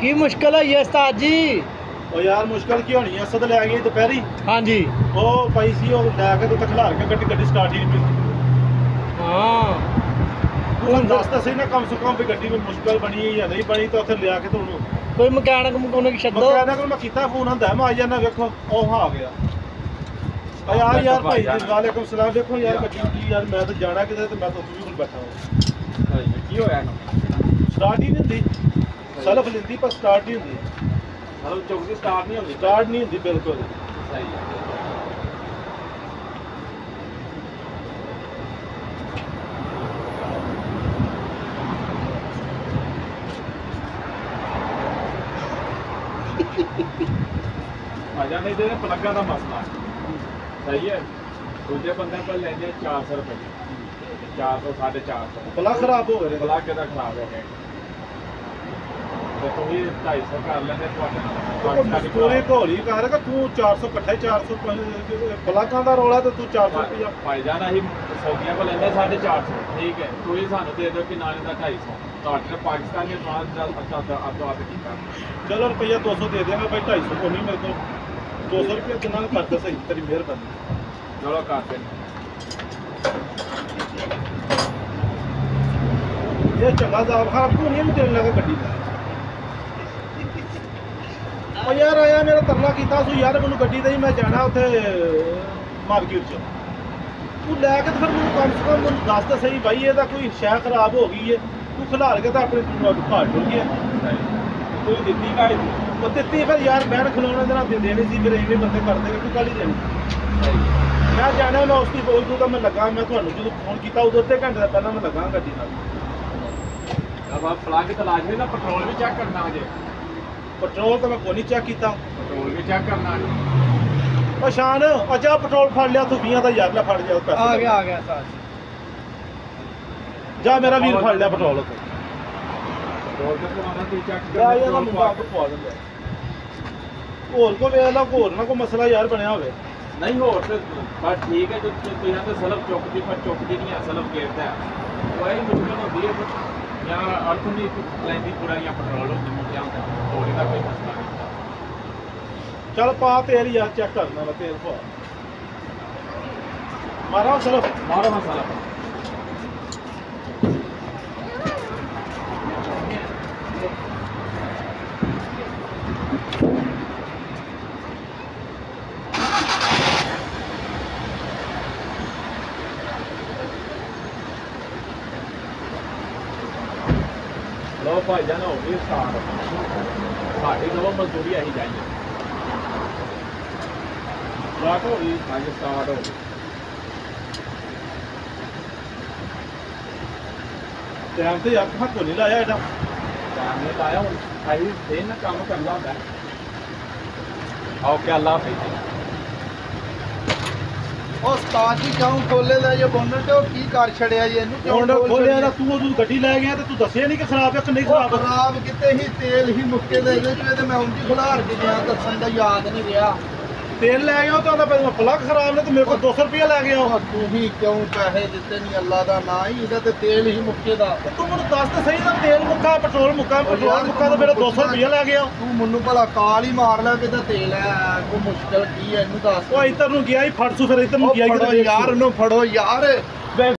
की मुश्किल है ये उस्ताद जी? ओ यार मुश्किल की होनी है, सद लै गई दोपहरी। हाँ जी। ओ पई सी ओ लैके तो खिलार के गड्डी स्टार्ट ही नहीं मिलती। हाँ तू दस तो सही ना कम से कम भी गड्डी में मुश्किल बनी या नहीं बनी तो उत्थे लिया के तू कोई मकैनिक मकूनिक छड्डो। मैकेनिक मैं कीता फोन हुंदा मैं आ जाना वेखो ओह आ गया। यार भाई वालेकुम सलाम। देखो यार गड्डी की यार मैं तो जाना किते ते मैं तो उत्थे भी बैठा हूं। की होया ना स्टार्ट ही नहीं हुंदी, सेल्फ लेंदी पर स्टार्ट नहीं हुंदी। मतलब चौकी स्टार्ट नहीं होती। स्टार्ट नहीं हुंदी बिल्कुल। सही है। मजा नहीं दे प्लगा का मसला सही है। दूजे बंदे पर लेंगे 400 रुपये, 400 450। प्लग खराब हो गए, प्लग के खराब हो गए तो तुम 250 कर लेते पूरे घोली कर तू 400 इकट्ठे 400 प्लगां दा रौला तो तू 400 रुपया भाईजान अभी सऊदिया को लेंगे 450। ठीक है तू ही सानू दे दो कि नाले का 250 तो पाकिस्तान के चलो रुपया 200 दे देंगे भाई, 250 को नहीं मेरे को 200 रुपया कितना करते सही तेरी मेहरबानी। चलो करते ये चंगा साहब खराब तू नहीं देने लगा गड्डी का। और यार आया मेरा तरला किया सो यार मैंने गड्डी दे मैं जाना उत्थे मार्केट च तू लैके तो फिर मैं कम से कम मैं दस तो सही भाई ये कोई शै खराब हो गई है तू खिलार के तो अपने घर डुल गया तू दित्ती गाड़ी वो दित्ती फिर यार बहन खिलौने देना देनी सी फिर इवें बंदे कर देंगे तू कल ही देनी। मैं जाना मैं उसकी बोल दूँ तो मैं लगा मैं ਤੁਹਾਨੂੰ ਜਦੋਂ फोन किया उदो अद्धे घंटे पहले मैं लगा गड्डी नाल। अब आप प्लग तलाश में ना पेट्रोल भी चेक करना है। पेट्रोल तो मैं कोई नहीं चेक किया। पेट्रोल भी चेक करना है। पछाण अजा पेट्रोल फड़ लिया तू 20 का यार ला फड़ जा पैसे आ गया उस्ताद। जा मेरा वीर फड़ लिया पेट्रोल उत्ते पेट्रोल तो पुराना तू चेक ਜਾ ਇਹਦਾ ਮੁੰਡਾ ਆਪ ਪਵਾ ਦਿੰਦਾ ਹੋਰ ਕੋ ਵੇਖ ਲਾ ਹੋਰ ਨਾ ਕੋਈ ਮਸਲਾ ਯਾਰ ਬਣਿਆ ਹੋਵੇ। नहीं हो पर ठीक है जो तो यहाँ पे सलब चौकती पर चौकती नहीं है सलब गिरता है वही मुश्किल होती है। यहाँ अर्थ नहीं लेंदी पूरा यहाँ पेट्रोल होता थोड़ी का कोई मसला नहीं। ਚੱਲ ਪਾ ਤੇਲ ਯਾਰ ਚੈੱਕ ਕਰਨਾ ਮੈਂ ਤੇਲ ਪਾ ਮਾਰਾ ਸਿਰਫ मारो मसाला लो भाई जाना हो गई स्टार्ट साड़ी दवा मजदूरी आई जाइए स्टार्ट हो गई। हाँ जी स्टार्ट हो गई। ਟਾਈਮ ਤੇ ਯਾਰ ਹੱਥ ਨਹੀਂ ਲਾਇਆ ਇਹਦਾ टाइम नहीं लाया हूँ आई दिन काम करना होता है। ओके अल्लाह हाफिज़। ਉਹ ਉਸਤਾਦ ਜੀ ਕਿਉਂ ਖੋਲੇ ਦਾ ਇਹ ਬੋਨਟ ਉਹ ਕੀ ਕਰ ਛੜਿਆ ਜੀ ਇਹਨੂੰ ਕਿਉਂ ਹੁਣ ਖੋਲਿਆ ਨਾ ਤੂੰ ਉਦੋਂ ਗੱਡੀ ਲੈ ਗਿਆ ਤੇ ਤੂੰ ਦੱਸਿਆ ਨਹੀਂ ਕਿ ਖਰਾਬ ਹੈ ਕਿ ਨਹੀਂ ਖਰਾਬ। ਖਰਾਬ ਕਿਤੇ ਹੀ ਤੇਲ ਹੀ ਮੁੱਕੇ ਦੇ ਇਹਦੇ ਚ ਤੇ ਮੈਂ ਉਂਝ ਖੁਲਾਰ ਕੇ ਗਿਆ ਦੱਸਣ ਦਾ ਯਾਦ ਨਹੀਂ ਰਿਹਾ। ਤੇਲ ਲੈ ਗਿਆ ਤਾਂ ਉਹਦਾ ਪਲੱਗ ਖਰਾਬ ਨੇ ਤੇ ਮੇਰੇ ਕੋਲ 200 ਰੁਪਇਆ ਲੈ ਗਿਆ ਉਹ। ਤੂੰ ਹੀ ਕਿਉਂ ਪੈਸੇ ਦਿੱਤੇ ਨਹੀਂ ਅੱਲਾ ਦਾ ਨਾਂ ਹੀ ਇਹਦਾ ਤੇ ਤੇਲ ਹੀ ਮੁੱਕੇ ਦਾ। ਤੂੰ ਮੈਨੂੰ ਦੱਸ ਤਾਂ ਸਹੀ ਦਾ ਤੇਲ ਮੁੱਕਾ ਪੈਟਰੋਲ ਮੁੱਕਾ ਤਾਂ ਮੇਰਾ 200 ਰੁਪਇਆ ਲੈ ਗਿਆ। ਤੂੰ ਮੈਨੂੰ ਭਲਾ ਕਾਲ ਹੀ ਮਾਰ ਲੈ ਕਿਤੇ ਤੇਲ ਹੈ ਕੋਈ ਮੁਸ਼ਕਲ ਕੀ ਹੈ ਇਹਨੂੰ ਦੱਸ। ਉਹ ਇੱਧਰ ਨੂੰ ਗਿਆ ਹੀ ਫੜਸੂ ਫਿਰ ਇੱਧਰ ਨੂੰ ਗਿਆ ਫੜੋ ਯਾਰ ਉਹਨੂੰ ਫੜੋ ਯਾਰ।